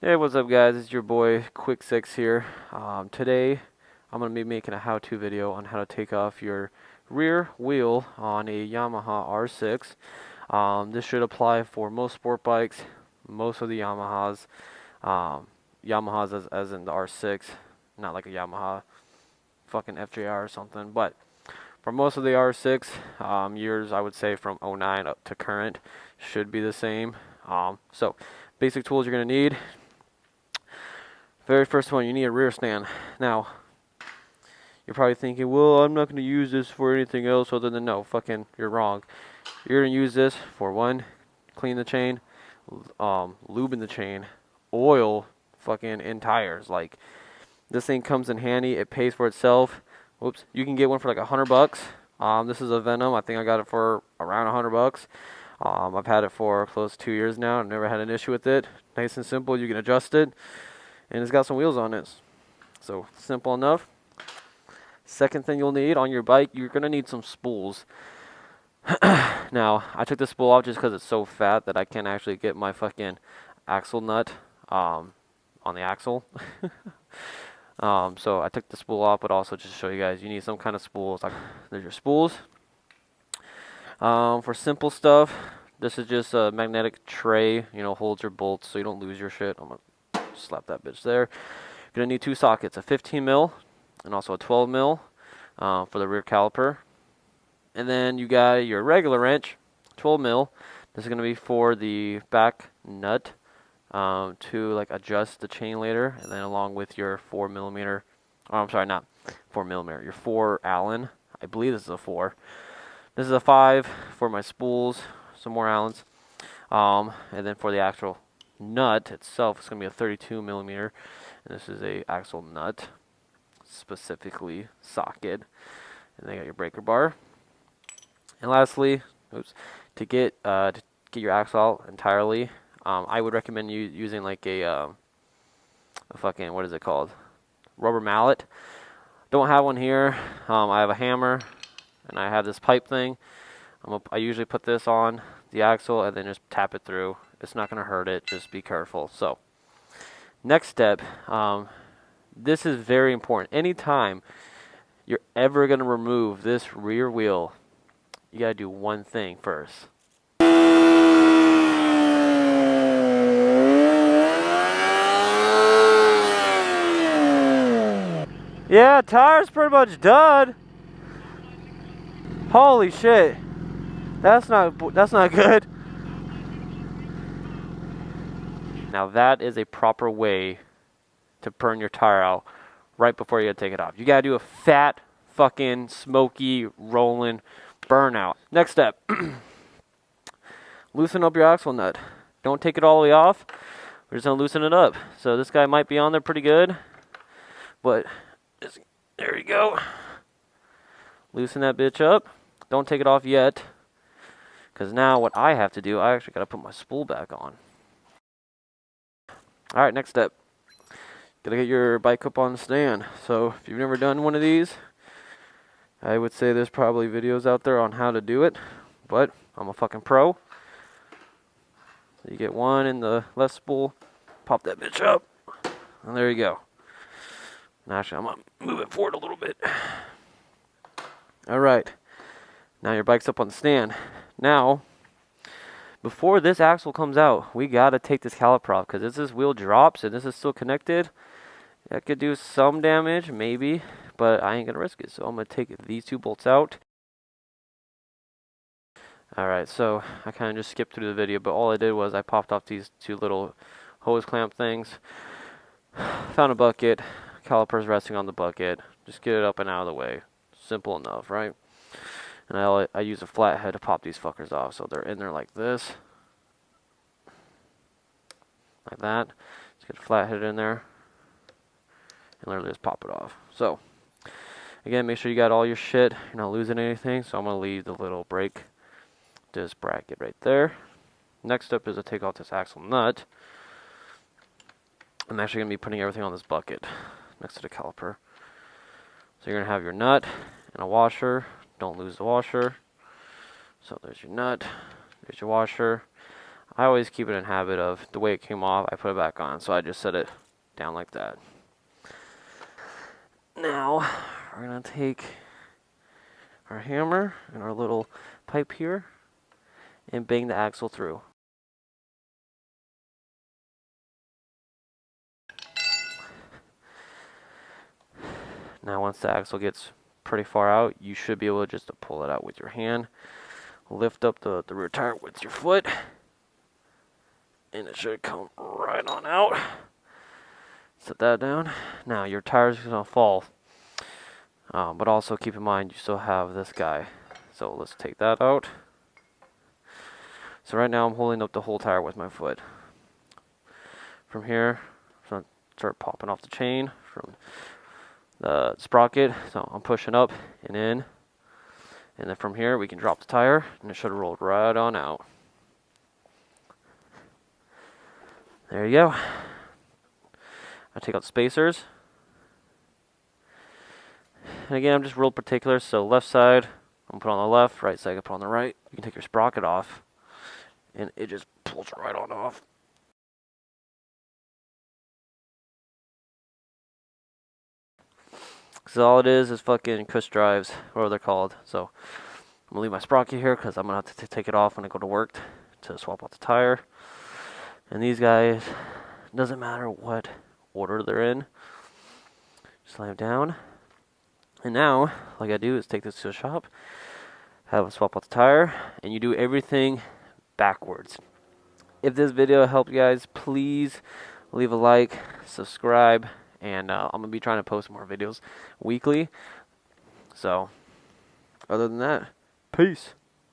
Hey, what's up guys? It's your boy Quick Six here. Today I'm going to be making a how-to video on how to take off your rear wheel on a Yamaha R6. This should apply for most sport bikes, most of the Yamahas. Yamahas as in the R6, not like a Yamaha fucking FJR or something, but for most of the R6 years, I would say from '09 up to current, should be the same. So basic tools you're going to need. Very first one, you need a rear stand. Now, you're probably thinking, well, I'm not going to use this for anything else other than, no, fucking, you're wrong. You're going to use this for one, clean the chain, lube in the chain, oil, fucking, and tires. Like, this thing comes in handy. It pays for itself. Whoops. You can get one for like $100. This is a Venom. I think I got it for around $100. I've had it for close to 2 years now. I've never had an issue with it. Nice and simple. You can adjust it. And it's got some wheels on it. So, simple enough. Second thing you'll need on your bike, you're going to need some spools. Now, I took the spool off just because it's so fat that I can't actually get my fucking axle nut on the axle. So I took the spool off, but also just to show you guys, you need some kind of spools. Like, there's your spools. For simple stuff, this is just a magnetic tray, holds your bolts so you don't lose your shit. I'm going to slap that bitch there. You're going to need two sockets, a 15 mil and also a 12 mil for the rear caliper. And then you got your regular wrench, 12 mil. This is going to be for the back nut to like adjust the chain later, and then along with your 4 millimeter. Oh, I'm sorry, not 4 millimeter. Your 4 Allen. I believe this is a 4. This is a 5 for my spools. Some more Allens. And then for the actual nut itself, it's going to be a 32 millimeter. And this is a axle nut, specifically socket. And then you got your breaker bar. And lastly, to get your axle out entirely, I would recommend you using like a fucking, what is it called? Rubber mallet. Don't have one here. I have a hammer, and I have this pipe thing. I usually put this on the axle and then just tap it through. It's not going to hurt it. Just be careful. So, next step. This is very important. Anytime you're ever going to remove this rear wheel, you got to do one thing first. Yeah, tire's pretty much done. Holy shit. That's not good. Now that is a proper way to burn your tire out right before you take it off. You gotta do a fat, fucking, smoky, rolling burnout. Next step. Loosen up your axle nut. Don't take it all the way off. We're just gonna loosen it up. So this guy might be on there pretty good, but there you go. Loosen that bitch up. Don't take it off yet, because now what I have to do, I actually got to put my spool back on. Alright, next step. Gotta get your bike up on the stand. So if you've never done one of these, I would say there's probably videos out there on how to do it, but I'm a fucking pro. So you get one in the left spool, pop that bitch up, and there you go. And actually, I'm going to move it forward a little bit. Alright. Now your bike's up on the stand. Now, before this axle comes out, we got to take this caliper off, because as this wheel drops and this is still connected, that could do some damage, maybe, but I ain't going to risk it. So I'm going to take these two bolts out. Alright, so I kind of just skipped through the video, but all I did was I popped off these two little hose clamp things. Found a bucket. Caliper's resting on the bucket. Just get it up and out of the way. Simple enough, right? And I use a flathead to pop these fuckers off. So they're in there like this. Like that. Just get a flathead in there. And literally just pop it off. So, again, make sure you got all your shit. You're not losing anything. So I'm going to leave the little brake disc bracket right there. Next up is to take off this axle nut. I'm actually going to be putting everything on this bucket next to the caliper. So you're going to have your nut and a washer. Don't lose the washer. So there's your nut. There's your washer. I always keep it in habit of the way it came off, I put it back on. So I just set it down like that. Now, we're going to take our hammer and our little pipe here and bang the axle through. Now once the axle gets pretty far out, you should be able to just pull it out with your hand. Lift up the rear tire with your foot, and it should come right on out. Set that down. Now your tire's going to fall, but also keep in mind you still have this guy. So let's take that out. So right now I'm holding up the whole tire with my foot. From here, I'm going to start popping off the chain from the sprocket. So I'm pushing up and in. And then from here we can drop the tire and it should have rolled right on out. There you go. I take out the spacers. And again, I'm just real particular. So left side, I'm going to put on the left, right side, I put on the right. You can take your sprocket off and it just pulls right on off. So all it is fucking cush drives, whatever they're called. So I'm going to leave my sprocket here because I'm going to have to take it off when I go to work to swap out the tire. And these guys, doesn't matter what order they're in, just lay them down. And now, all I gotta do is take this to the shop, have them swap out the tire, and you do everything backwards. If this video helped you guys, please leave a like, subscribe, and I'm gonna be trying to post more videos weekly. So, other than that, peace.